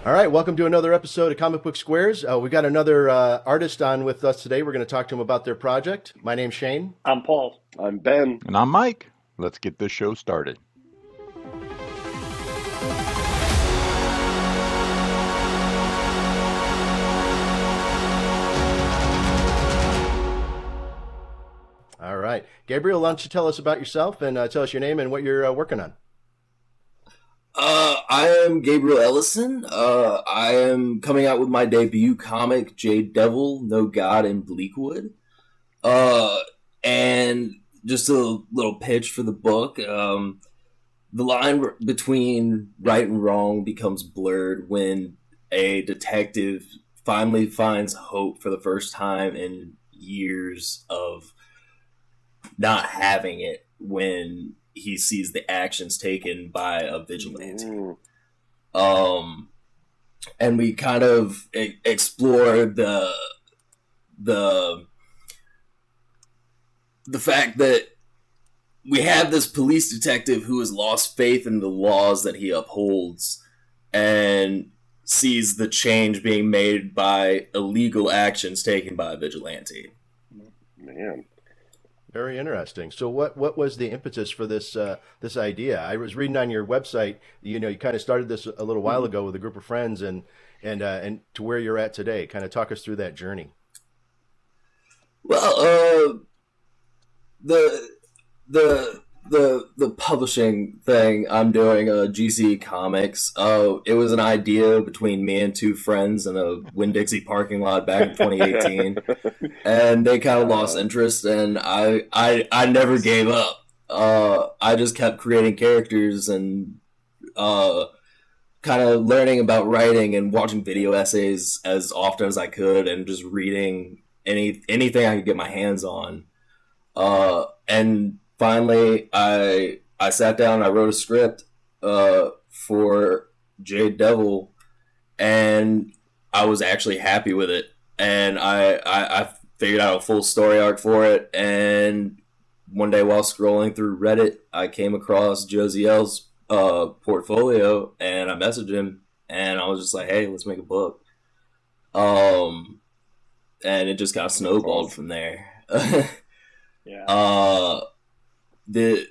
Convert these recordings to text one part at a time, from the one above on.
All right, welcome to another episode of Comic Book Squares. We've got another artist on with us today. We're going to talk to him about their project. My name's Shane. I'm Paul. I'm Ben. And I'm Mike. Let's get this show started. All right. Gabriel, why don't you tell us about yourself and tell us your name and what you're working on? I am Gabriel Ellison. I am coming out with my debut comic, Jade Devil, God In Bleakwood. And just a little pitch for the book. The line between right and wrong becomes blurred when a detective finally finds hope for the first time in years of not having it when he sees the actions taken by a vigilante. And we kind of explore the fact that we have this police detective who has lost faith in the laws that he upholds and sees the change being made by illegal actions taken by a vigilante. Man. Very interesting. So what was the impetus for this idea? I was reading on your website, you kind of started this a little while ago with a group of friends and to where you're at today. Kind of talk us through that journey. Well, the publishing thing I'm doing, GC Comics, it was an idea between me and two friends in a Winn-Dixie parking lot back in 2018, and they kind of lost interest, and I never gave up. I just kept creating characters and kind of learning about writing and watching video essays as often as I could, and just reading anything I could get my hands on. And finally, I sat down and I wrote a script for Jade Devil, and I was actually happy with it. And I figured out a full story arc for it. And one day while scrolling through Reddit, I came across Josie L's portfolio, and I messaged him, and I was just like, "Hey, let's make a book." And it just kind of snowballed from there. Yeah. The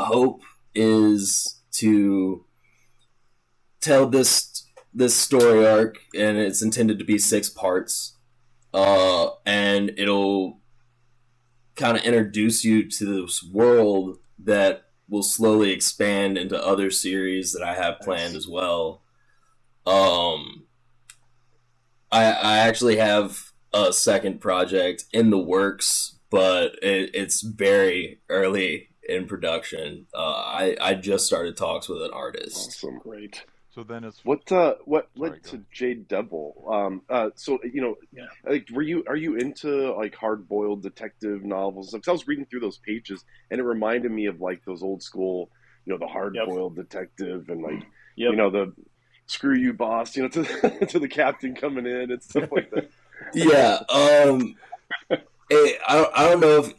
hope is to tell this story arc, and it's intended to be 6 parts, and it'll kind of introduce you to this world that will slowly expand into other series that I have planned as well. I actually have a second project in the works, but it's very early in production. I just started talks with an artist. Awesome. Great. So then it's What led to go. Jade Devil? Like, are you into like hard boiled detective novels? Because I was reading through those pages, and it reminded me of like those old school, the hard boiled detective, and like the screw you boss, to to the captain coming in and stuff like that. Yeah. I don't know if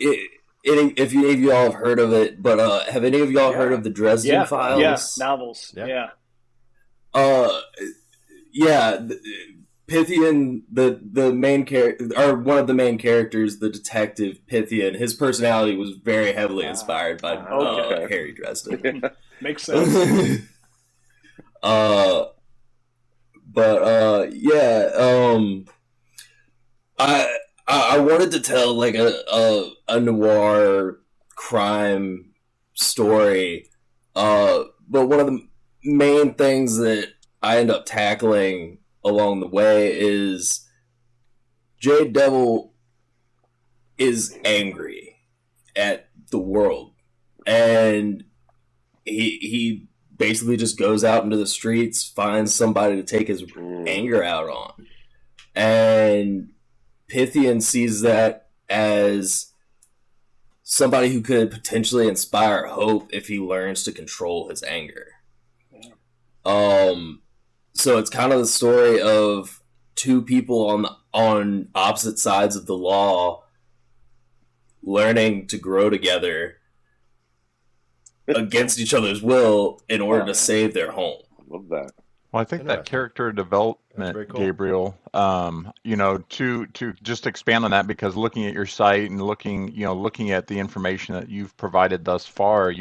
any of y'all have heard of it, but have any of y'all heard of the Dresden Files? Yeah, novels. Yeah. Pythian, the main character, or one of the main characters, the detective Pythian, his personality was very heavily inspired by Harry Dresden. Makes sense. I wanted to tell like a noir crime story, but one of the main things that I end up tackling along the way is Jade Devil is angry at the world, and he basically just goes out into the streets, finds somebody to take his anger out on, and Pythian sees that as somebody who could potentially inspire hope if he learns to control his anger. So it's kind of the story of two people on opposite sides of the law learning to grow together against each other's will in order to save their home. I love that. Well, I think that Interesting. character That's development, very cool. Gabriel, to just expand on that, because looking at your site and looking at the information that you've provided thus far,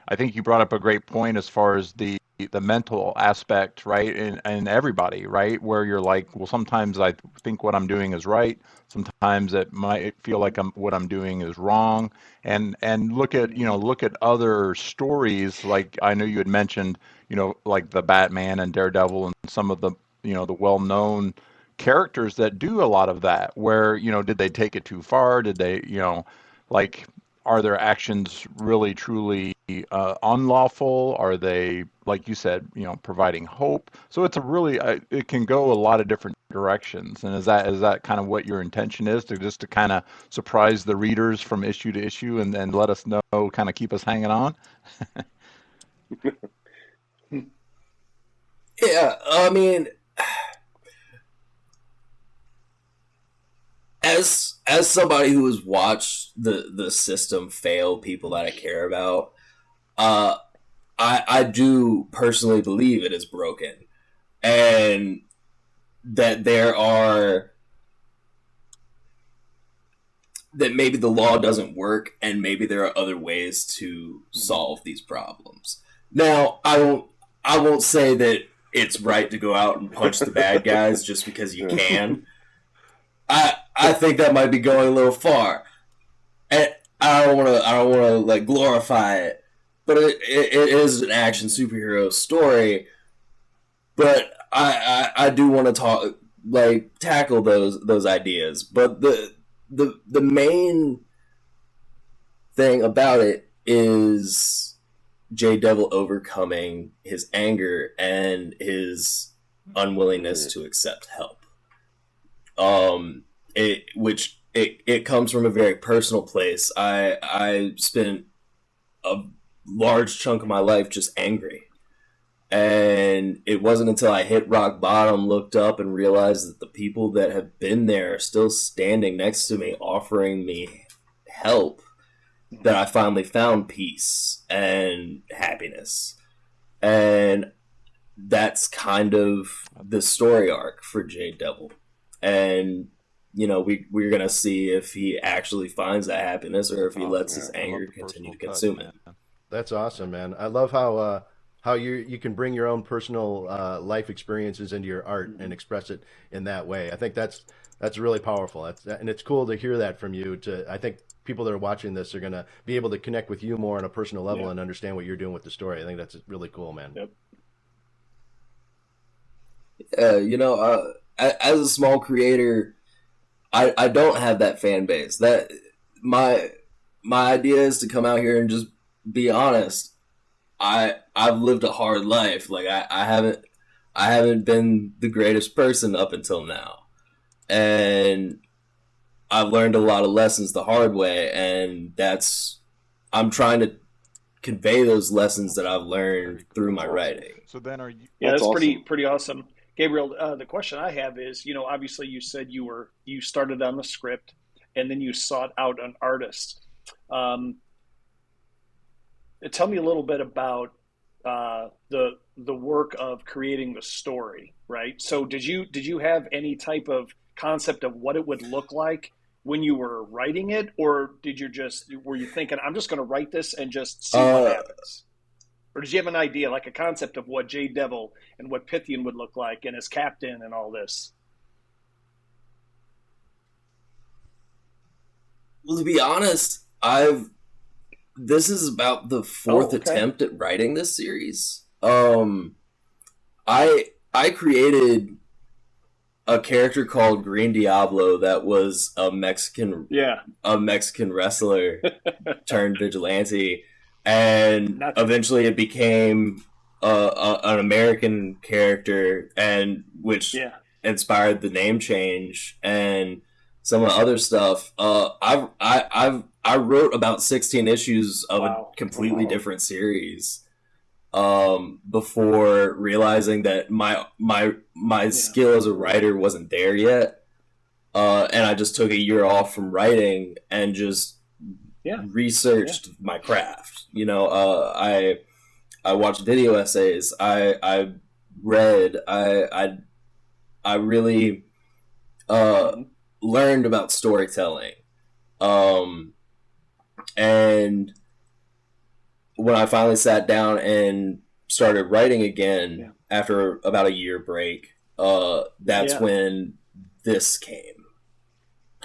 I think you brought up a great point as far as the mental aspect, right? And everybody, right? Where you're like, well, sometimes I think what I'm doing is right. Sometimes it might feel like what I'm doing is wrong. And look at other stories. Like I know you had mentioned, like the Batman and Daredevil and some of the well-known characters that do a lot of that, where, did they take it too far? Did they, like, are their actions really truly unlawful? Are they, like you said, providing hope? So it's it can go a lot of different directions. And is that kind of what your intention is, to kind of surprise the readers from issue to issue and let us know, kind of keep us hanging on? Yeah, I mean, as somebody who has watched the system fail people that I care about, I do personally believe it is broken, and that that maybe the law doesn't work, and maybe there are other ways to solve these problems. Now, I won't say that it's right to go out and punch the bad guys just because you can. I think that might be going a little far. And I don't want to like glorify it, but it is an action superhero story. But I do want to tackle those ideas. But the main thing about it is Jade Devil overcoming his anger and his unwillingness to accept help. It comes from a very personal place. I spent a large chunk of my life just angry. And it wasn't until I hit rock bottom, looked up, and realized that the people that have been there are still standing next to me, offering me help, that I finally found peace and happiness. And that's kind of the story arc for Jade Devil. And, we're going to see if he actually finds that happiness or if he lets his anger continue to consume him. That's awesome, man. I love how you can bring your own personal life experiences into your art and express it in that way. I think that's really powerful. And it's cool to hear that from you. I think people that are watching this are going to be able to connect with you more on a personal level and understand what you're doing with the story. I think that's really cool, man. Yep. As a small creator, I don't have that fan base. That my idea is to come out here and just be honest. I've lived a hard life. Like I haven't been the greatest person up until now, and I've learned a lot of lessons the hard way, and I'm trying to convey those lessons that I've learned through my writing. So then, are you? Yeah, that's awesome. pretty awesome. Gabriel, the question I have is, obviously you said you started on the script and then you sought out an artist. Tell me a little bit about the work of creating the story, right? So did you have any type of concept of what it would look like when you were writing it, or were you thinking, I'm just going to write this and just see what happens? Or did you have an idea, like a concept of what Jade Devil and what Pythian would look like and his captain and all this? Well, to be honest, this is about the fourth attempt at writing this series. I created a character called Green Diablo that was a Mexican wrestler turned vigilante. And eventually it became an American character, and which inspired the name change and some of the other stuff. I wrote about 16 issues of a completely different series before realizing that my skill as a writer wasn't there yet, and I just took a year off from writing and just researched my craft. I watched video essays. I read, I really learned about storytelling. And when I finally sat down and started writing again after about a year break, that's when this came.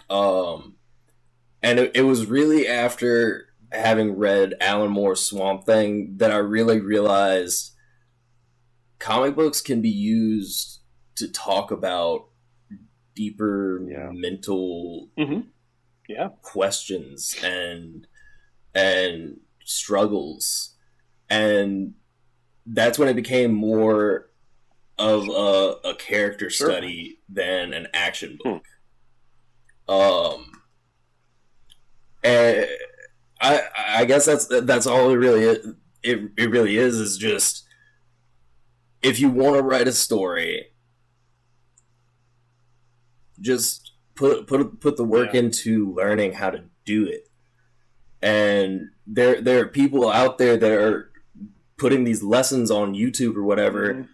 And it was really after having read Alan Moore's Swamp Thing that I really realized comic books can be used to talk about deeper mental questions and struggles, and that's when it became more of a character study than an action book. And I guess that's all it really is. It really is just, if you want to write a story, just put the work into learning how to do it. And there are people out there that are putting these lessons on YouTube or whatever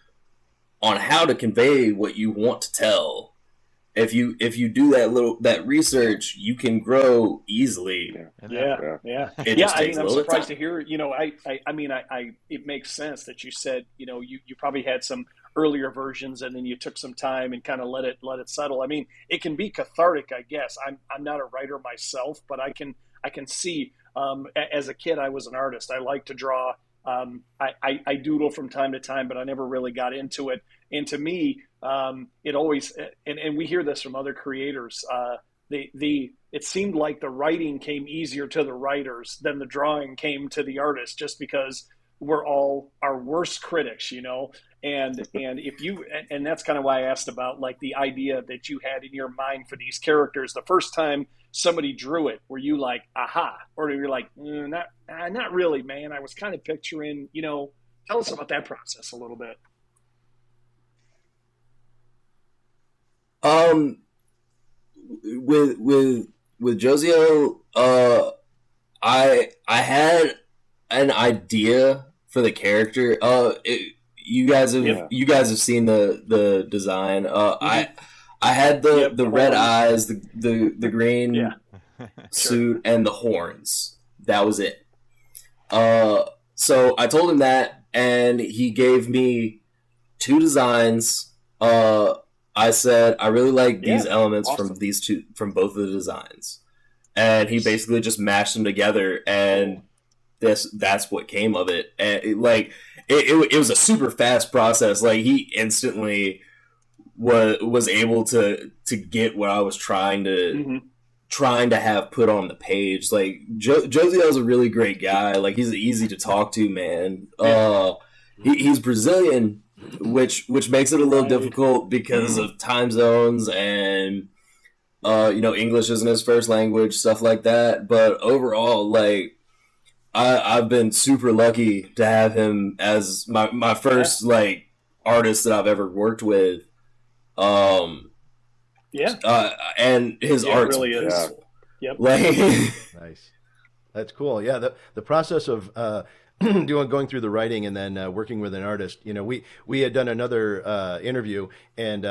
on how to convey what you want to tell. If you do that research, you can grow easily. It just takes I'm a little surprised time. to hear. It makes sense that you said, you probably had some earlier versions and then you took some time and kind of let it settle. I mean, it can be cathartic, I guess. I'm not a writer myself, but I can see. As a kid, I was an artist. I like to draw. I doodle from time to time, but I never really got into it. And to me, it always, and we hear this from other creators, it seemed like the writing came easier to the writers than the drawing came to the artists, just because we're all our worst critics, and if you, and that's kind of why I asked about like the idea that you had in your mind for these characters the first time somebody drew it. Were you like, aha, or you're like, not really, man, I was kind of picturing, tell us about that process a little bit. With Josio, I had an idea for the character. You guys have seen the design. I had the red eyes, the green suit, and the horns. That was it. So I told him that, and he gave me 2 designs. I said, I really like these elements from both of the designs. And he basically just mashed them together, and that's what came of it. And it was a super fast process. Like, he instantly was able to get what I was trying to have put on the page. Like, Josie's a really great guy. Like, he's easy to talk to, man. He's Brazilian, which makes it a little difficult because of time zones and English isn't his first language, stuff like that. But overall, like, I've been super lucky to have him as my first like artist that I've ever worked with. And his art really is. Yep. Like, nice. That's cool. Yeah, the process of going through the writing and then working with an artist. We had done another interview, and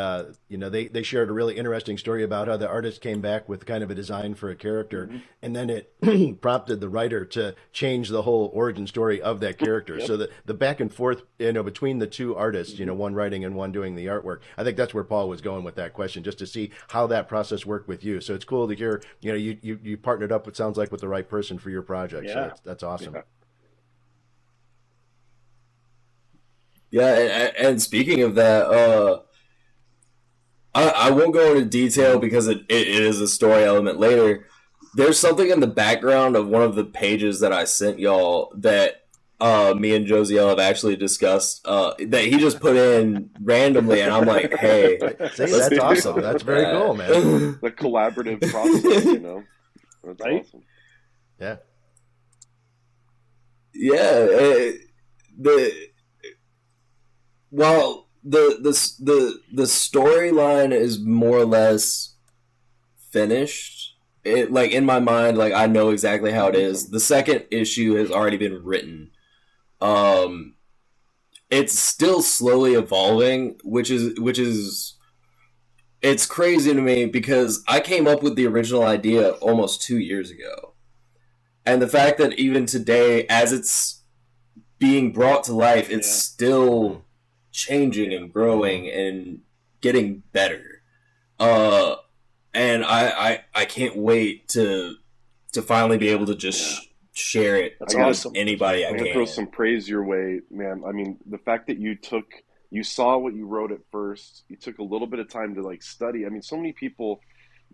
they shared a really interesting story about how the artist came back with kind of a design for a character, and then it prompted the writer to change the whole origin story of that character. So the back and forth, between the 2 artists, one writing and one doing the artwork. I think that's where Paul was going with that question, just to see how that process worked with you. So it's cool to hear, you partnered up, it sounds like, with the right person for your project. So that's awesome. Yeah, and speaking of that, I won't go into detail because it is a story element later. There's something in the background of one of the pages that I sent y'all that me and Josiel have actually discussed that he just put in randomly, and I'm like, hey. See, that's awesome. That's very cool, man. The collaborative process, That's awesome. Yeah. Yeah, the storyline is more or less finished. It, like, in my mind, like, I know exactly how it is. The second issue has already been written. it's still slowly evolving, which is it's crazy to me because I came up with the original idea almost 2 years ago. And the fact that even today, as it's being brought to life, it's still changing and growing and getting better. And I can't wait to finally be able to just share it with anybody I can. I'm going to throw some praise your way, man. I mean, the fact that you saw what you wrote at first, you took a little bit of time to like study. I mean, so many people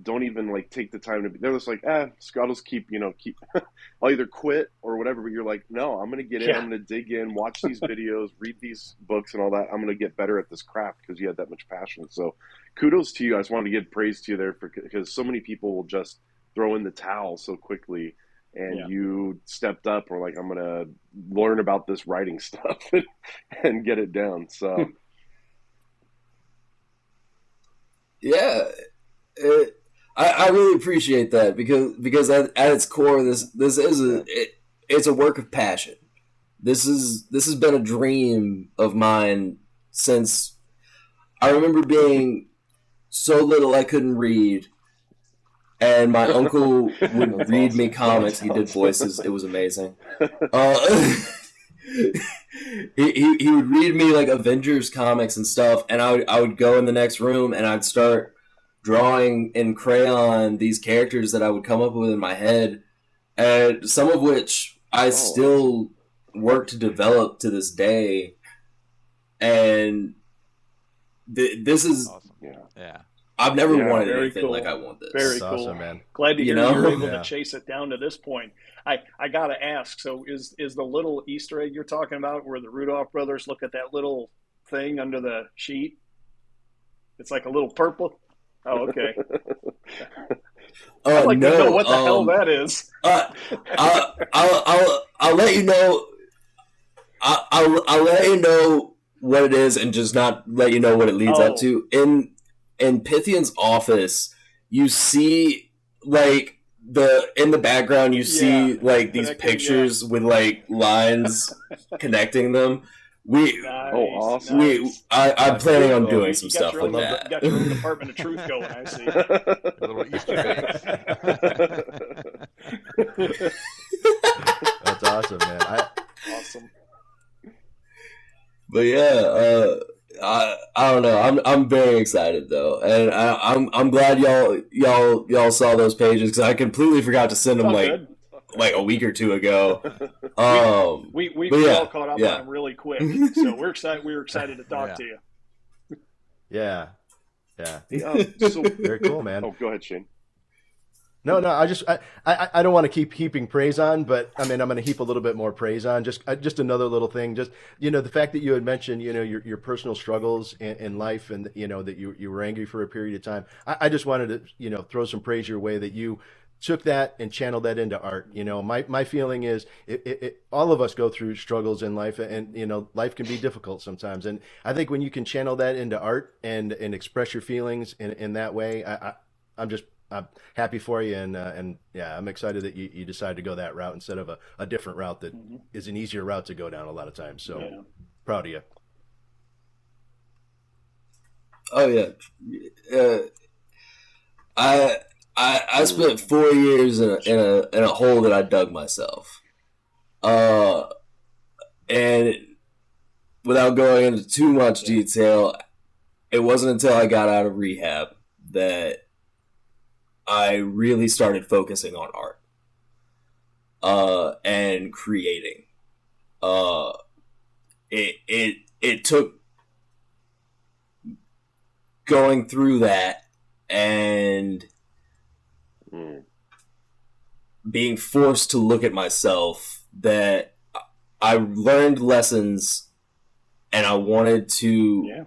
don't even like take the time to be, they're just like, I'll just keep I'll either quit or whatever, but you're like, no, I'm going to get in, I'm going to dig in, watch these videos, read these books and all that. I'm going to get better at this craft because you had that much passion. So kudos to you. I just wanted to give praise to you there because so many people will just throw in the towel so quickly, and you stepped up or like, I'm going to learn about this writing stuff and get it down. So yeah, I really appreciate that because at its core, this is it's a work of passion. This has been a dream of mine since I remember being so little I couldn't read, and my uncle would read me comics. He did voices. It was amazing. He would read me like Avengers comics and stuff, and I would go in the next room and I'd start drawing in crayon these characters that I would come up with in my head, and some of which I still work to develop to this day. And this is awesome. Yeah. I've never wanted anything like I want this. Very That's cool, awesome, man. Glad to hear you're able to chase it down to this point. I gotta ask. So, is the little Easter egg you're talking about, where the Rudolph brothers look at that little thing under the sheet? It's like a little purple. Oh, okay. I'd like to know what the hell that is. I'll let you know. I'll let you know what it is, and just not let you know what it leads up to. In Pythian's office, you see like in the background you see like these pictures with like lines connecting them. Awesome. I'm planning on doing some stuff like that. Got your own Department of Truth going, I see. A little Easter eggs. That's awesome, man. Awesome. But yeah, I don't know. I'm very excited though, and I'm glad y'all saw those pages because I completely forgot to send them like a week or two ago. We all caught up on them really quick, so we're excited. We were excited to talk to you. Yeah. So very cool, man. Oh, go ahead, Shane. No, I don't want to keep heaping praise on, but I mean, I'm going to heap a little bit more praise on. Just another little thing. Just, the fact that you had mentioned, your personal struggles in life, and that you were angry for a period of time. I just wanted to, throw some praise your way that you took that and channeled that into art. My feeling is all of us go through struggles in life, and life can be difficult sometimes. And I think when you can channel that into art and express your feelings in that way, I'm happy for you, and I'm excited that you decided to go that route instead of a different route that is an easier route to go down a lot of times. So proud of you. Oh yeah, I spent 4 years in a hole that I dug myself, and without going into too much detail, it wasn't until I got out of rehab that I really started focusing on art and creating. It took going through that and being forced to look at myself that I learned lessons, and I wanted to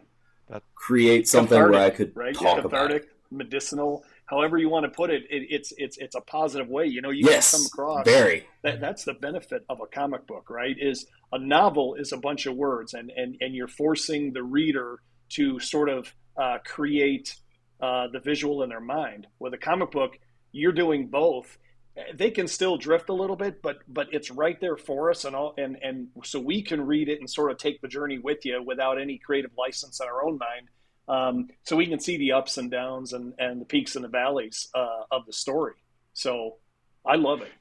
create something where I could talk about it. Medicinal, however you want to put it, it's a positive way. You can come across that's the benefit of a comic book, right? Is a novel is a bunch of words, and you're forcing the reader to sort of create the visual in their mind. With a comic book, you're doing both, they can still drift a little bit, but it's right there for us, and so we can read it and sort of take the journey with you without any creative license in our own mind. So we can see the ups and downs and the peaks and the valleys of the story. So I love it.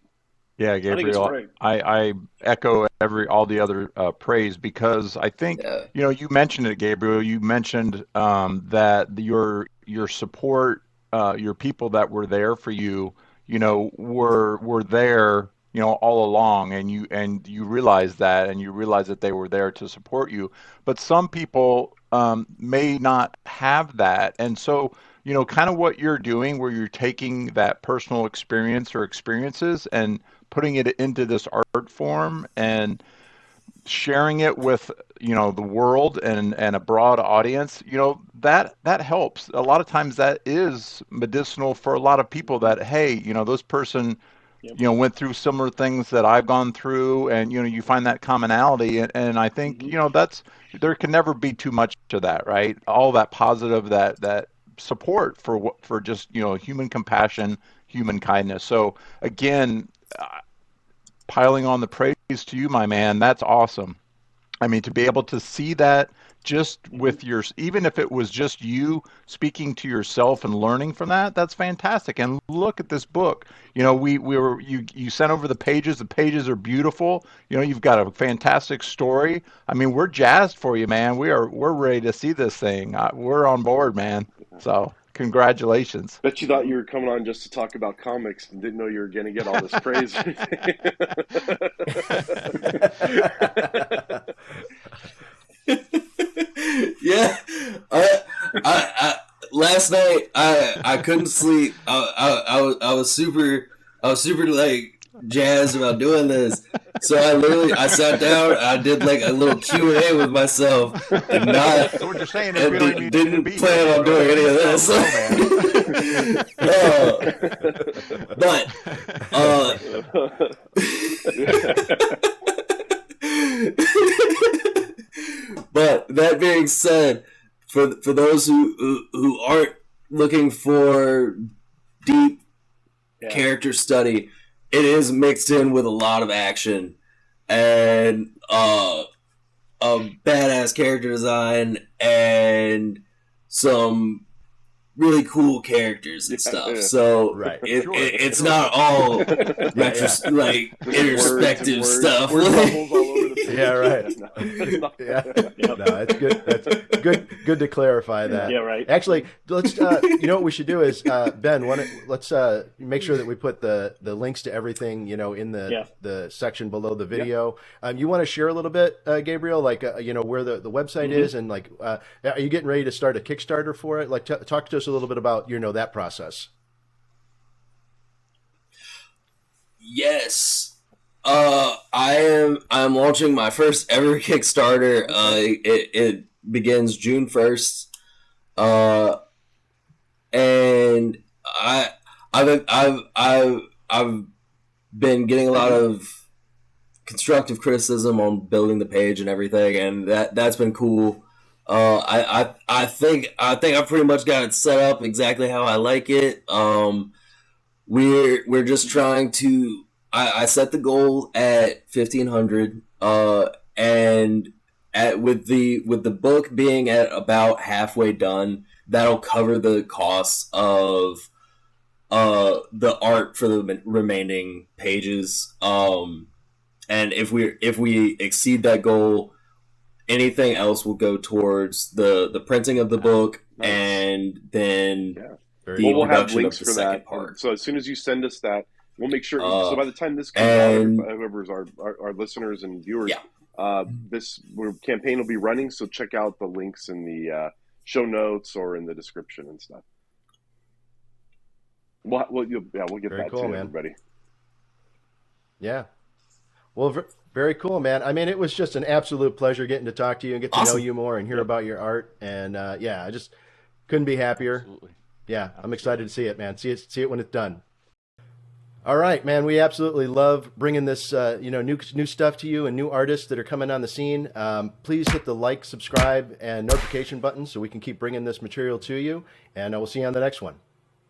Yeah, Gabriel, I echo all the other praise, because I think, you mentioned it, Gabriel. You mentioned that your support, your people that were there for you, were there, all along, and you realize that, and you realize that they were there to support you. But some people may not have that, and so kind of what you're doing, where you're taking that personal experience or experiences and putting it into this art form and sharing it with the world and a broad audience, that helps. A lot of times that is medicinal for a lot of people, that hey, this person went through similar things that I've gone through, and you find that commonality, and I think there can never be too much of that, right? All that positive, that support for just human compassion, human kindness. So again, piling on the praise to you, my man. That's awesome. I mean, to be able to see that just with even if it was just you speaking to yourself and learning from that, that's fantastic. And look at this book. You sent over the pages. The pages are beautiful. You've got a fantastic story. I mean, we're jazzed for you, man. We're ready to see this thing. We're on board, man. So congratulations. Bet you thought you were coming on just to talk about comics and didn't know you were going to get all this praise. Yeah, I last night I couldn't sleep. I was super like jazzed about doing this. So I sat down. I did like a little Q&A with myself, and So what you're saying is didn't plan on doing any of this. But that being said, for those who aren't looking for deep character study, it is mixed in with a lot of action and a badass character design and some really cool characters and stuff. So it's not all like introspective stuff. Yeah, right. No, it's good. That's good to clarify that. Yeah, right. Actually, let's. What we should do is, Ben, let's make sure that we put the links to everything, in the section below the video. You want to share a little bit, Gabriel, like where the website is, and like, are you getting ready to start a Kickstarter for it? Like, talk to us a little bit about that process. Yes. I'm launching my first ever Kickstarter. It begins June 1st. And I've been getting a lot of constructive criticism on building the page and everything, and that's been cool. I think I've pretty much got it set up exactly how I like it. We're just trying to. I set the goal at 1,500, and with the book being at about halfway done, that'll cover the costs of the art for the remaining pages. And if we exceed that goal, anything else will go towards the printing of the book, and then we'll have links for that second part. So as soon as you send us that, we'll make sure. So by the time this comes out, whoever's our listeners and viewers, this campaign will be running. So check out the links in the show notes or in the description and stuff. We'll get Very that cool, to man. everybody. Yeah. Well, very cool, man. I mean, it was just an absolute pleasure getting to talk to you and get to know you more and hear about your art. And I just couldn't be happier. Absolutely. Yeah, I'm excited to see it, man. See it when it's done. All right, man. We absolutely love bringing this, new stuff to you and new artists that are coming on the scene. Please hit the like, subscribe, and notification button so we can keep bringing this material to you. And we'll see you on the next one.